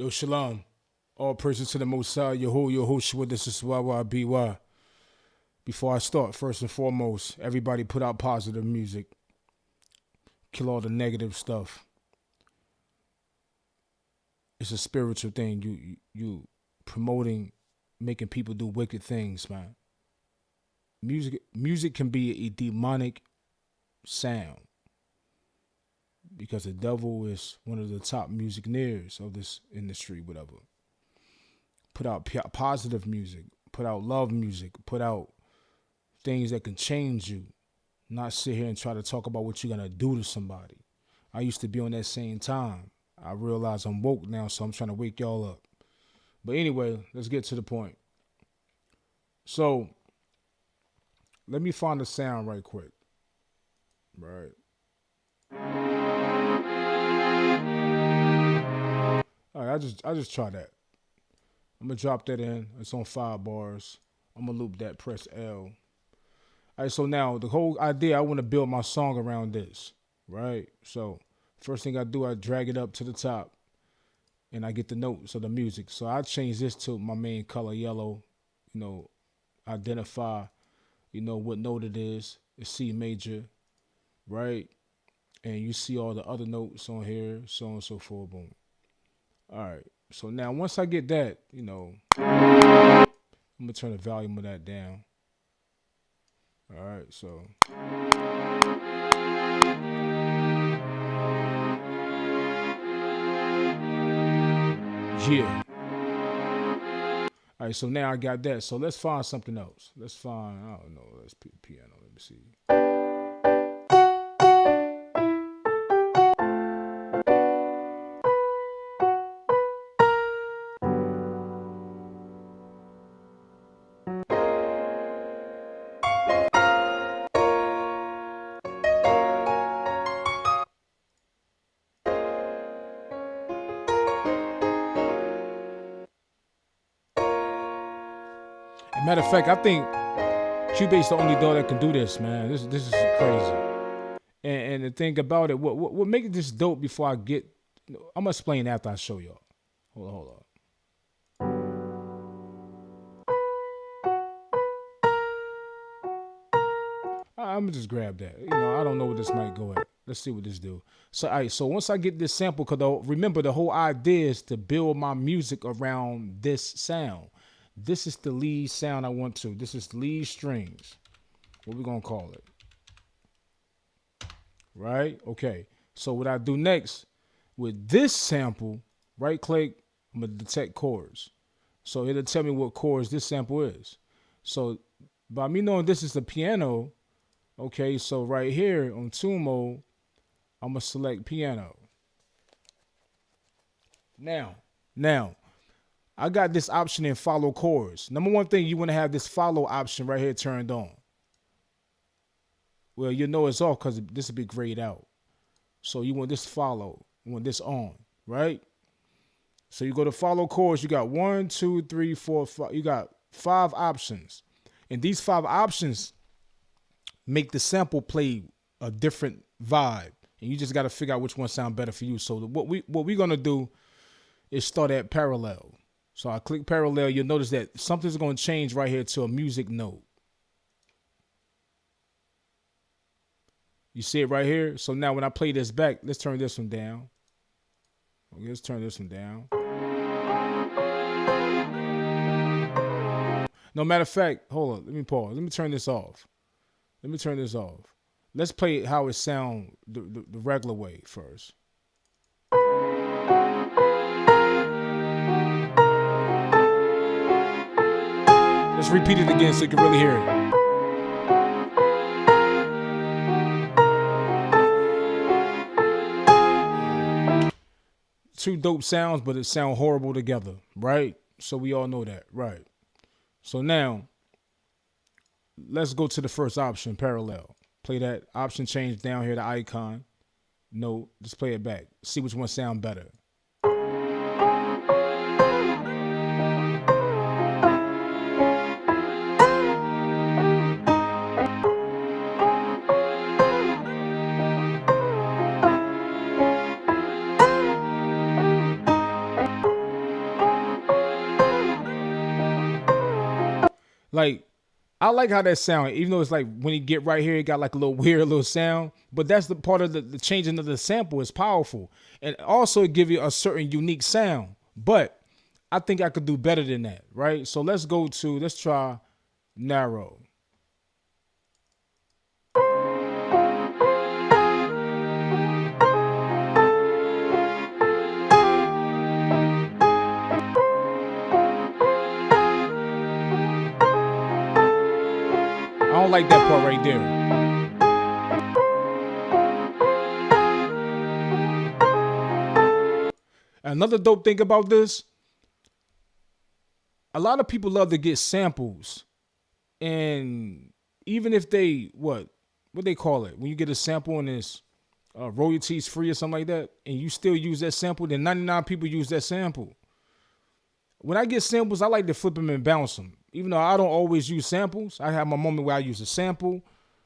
Yo, shalom. All praises to the Most High, Yahushua. This is YYBY. Before I start, first and foremost, everybody put out positive music. Kill all the negative stuff. It's a spiritual thing. You promoting, making people do wicked things, man. Music can be a demonic sound because the devil is one of the top musicians of this industry, whatever. Put out positive music, put out love music, put out things that can change you. Not sit here and try to talk about what you're going to do to somebody. I used to be on that same time. I realize I'm woke now, so I'm trying to wake y'all up. But anyway, let's get to the point. So, let me find the sound right quick. Right. All right, I just try that. I'm going to drop that in. It's on 5 bars. I'm going to loop that, press L. All right, so now the whole idea, I want to build my song around this, right? So first thing I do, I drag it up to the top and I get the notes of the music. So I change this to my main color, yellow, identify, what note it is. It's C major, right? And you see all the other notes on here, so on and so forth, boom. All right, so now once I get that, I'm going to turn the volume of that down. All right, so. Yeah. All right, so now I got that. So let's find something else. Let's find, I don't know, let's piano. Let me see. Matter of fact, I think YYBY's the only dog that can do this, man. This is crazy. And the thing about it, what makes this dope before I get, I'm gonna explain after I show y'all. Hold on. I'm gonna just grab that. I don't know where this might go at. Let's see what this do. So, all right. So once I get this sample, remember the whole idea is to build my music around this sound. This is the lead sound I want to. This is the lead strings. What we gonna call it? Right? Okay. So what I do next with this sample, right click, I'm gonna detect chords. So it'll tell me what chords this sample is. So by me knowing this is the piano, okay, so right here on tune mode, I'm gonna select piano. Now, I got this option in follow chords. Number one thing, you want to have this follow option right here turned on. Well, it's off because this will be grayed out. So you want this follow. You want this on, right? So you go to follow chords. You got 1, 2, 3, 4, 5. You got 5 options. And these 5 options make the sample play a different vibe. And you just got to figure out which one sound better for you. So what we're going to do is start at parallel. So I click parallel. You'll notice that something's going to change right here to a music note. You see it right here? So now when I play this back, let's turn this one down. Okay, let's turn this one down. No, matter of fact, hold on. Let me pause. Let me turn this off. Let's play it how it sound the regular way first. Let's repeat it again so you can really hear it. Two dope sounds, but it sound horrible together, right? So we all know that, right? So now, let's go to the first option, parallel. Play that option, change down here, the icon. No, just play it back. See which one sound better. Like, I like how that sound, even though it's like when you get right here, it got like a little weird little sound. But that's the part of the changing of the sample is powerful. And also it give you a certain unique sound. But I think I could do better than that, right? So let's try narrow. I don't like that part right there. Another dope thing about this, a lot of people love to get samples, and even if they what they call it when you get a sample and it's royalties free or something like that, and you still use that sample, then 99 people use that sample. When I get samples, I like to flip them and bounce them. Even though I don't always use samples, I have my moment where I use a sample,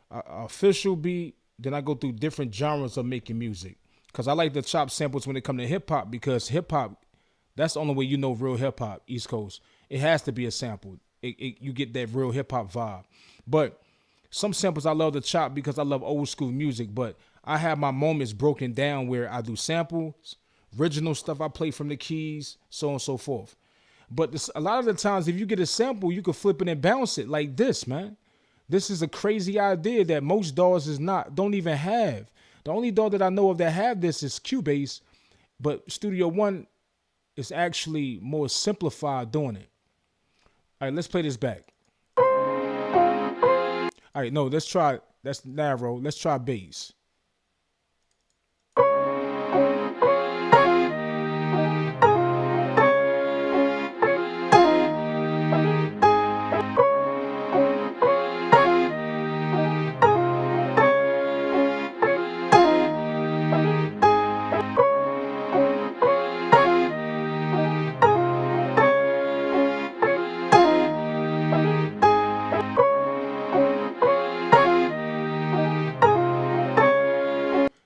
a official beat, then I go through different genres of making music. Because I like to chop samples when it comes to hip hop, because hip hop, that's the only way you know real hip hop, East Coast. It has to be a sample. You get that real hip hop vibe. But some samples I love to chop because I love old school music, but I have my moments broken down where I do samples, original stuff I play from the keys, so on and so forth. But a lot of the times, if you get a sample, you can flip it and bounce it like this, man. This is a crazy idea that most DAWs don't even have. The only DAW that I know of that have this is Cubase, but Studio One is actually more simplified doing it. All right, let's play this back. All right, no, that's narrow. Let's try bass.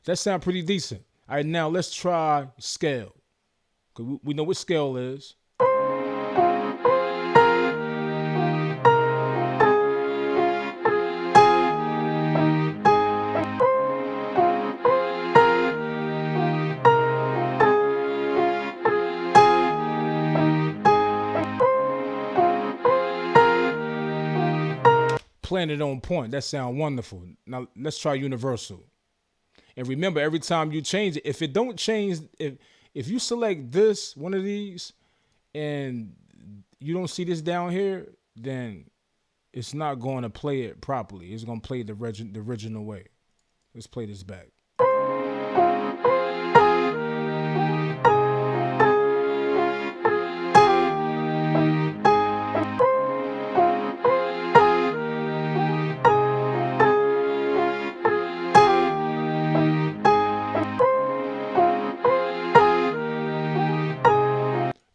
That sound pretty decent. All right, now let's try scale. Cause we know what scale is. Playing it on point. That sound wonderful. Now let's try universal. And remember, every time you change it, if it don't change, if you select this one of these and you don't see this down here, then it's not going to play it properly. It's going to play the original way. Let's play this back.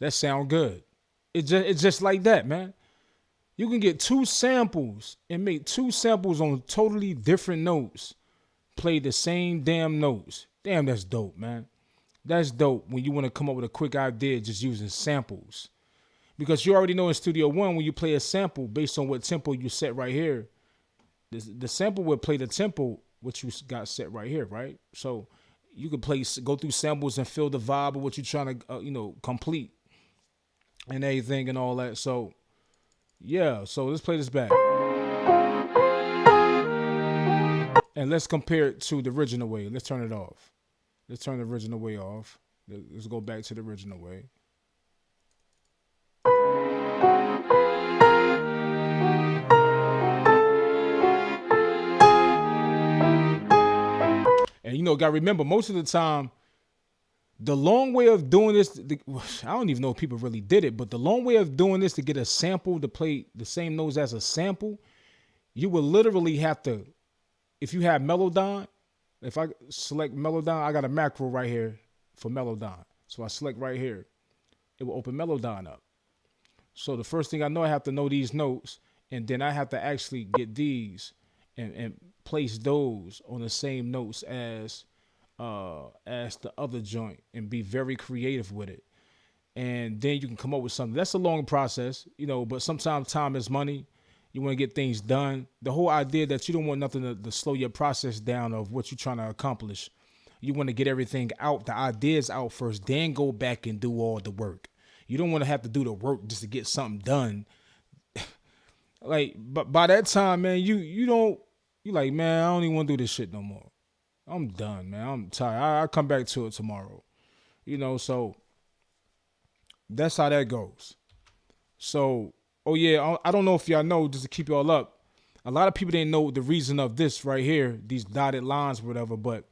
That sound good. It's just like that, man. You can get two samples and make two samples on totally different notes, play the same damn notes. Damn, that's dope, man. That's dope when you want to come up with a quick idea just using samples. Because you already know in Studio One, when you play a sample based on what tempo you set right here, the sample will play the tempo which you got set right here, right? So you could go through samples and feel the vibe of what you're trying to, complete and everything and all that. So yeah, so let's play this back. And let's compare it to the original way. Let's turn it off. Let's turn the original way off. Let's go back to the original way. And gotta remember, most of the time, the long way of doing this, I don't even know if people really did it, but the long way of doing this to get a sample to play the same notes as a sample, you would literally have to, if you have Melodon, if I select Melodon, I got a macro right here for Melodon. So I select right here, it will open Melodon up. So the first thing I know, I have to know these notes, and then I have to actually get these and place those on the same notes as the other joint and be very creative with it. And then you can come up with something. That's a long process, but sometimes time is money. You want to get things done. The whole idea that you don't want nothing to slow your process down of what you're trying to accomplish. You want to get everything out, the ideas out first, then go back and do all the work. You don't want to have to do the work just to get something done. Like, but by that time, man, you don't, you like, man, I don't even want to do this shit no more. I'm done, man. I'm tired. I'll come back to it tomorrow. So that's how that goes. So, oh yeah, I don't know if y'all know, just to keep y'all up, a lot of people didn't know the reason of this right here, these dotted lines or whatever, but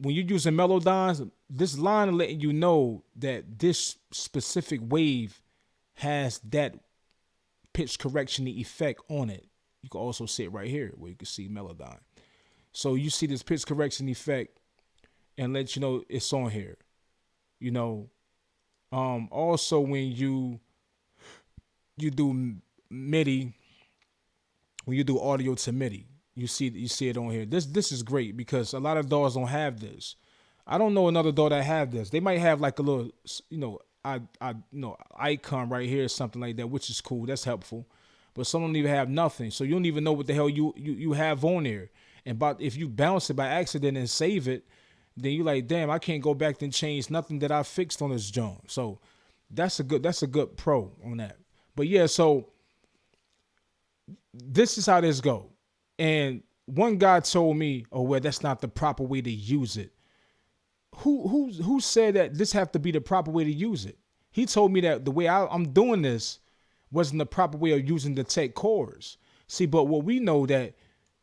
when you're using Melodynes, this line is letting you know that this specific wave has that pitch correction effect on it. You can also see it right here where you can see Melodyne. So you see this pitch correction effect and let you know it's on here. Also when you do MIDI, when you do audio to MIDI, you see it on here. This is great because a lot of DAWs don't have this. I don't know another DAW that have this. They might have like a little, icon right here or something like that, which is cool. That's helpful. But some don't even have nothing. So you don't even know what the hell you have on there. And if you bounce it by accident and save it, then you like, damn, I can't go back and change nothing that I fixed on this joint. So that's a good pro on that. But yeah, so this is how this go. And one guy told me, oh, well, that's not the proper way to use it. Who said that this have to be the proper way to use it? He told me that the way I'm doing this wasn't the proper way of using the tech chords. See, but what we know that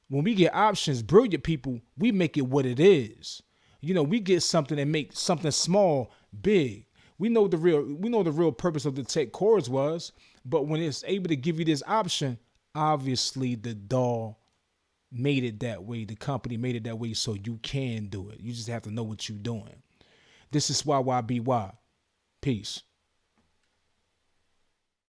when we get options, brilliant people, we make it what it is. We get something and make something small big. We know the real purpose of the tech chords was, but when it's able to give you this option, obviously the DAW made it that way. The company made it that way so you can do it. You just have to know what you're doing. This is YYBY. Peace.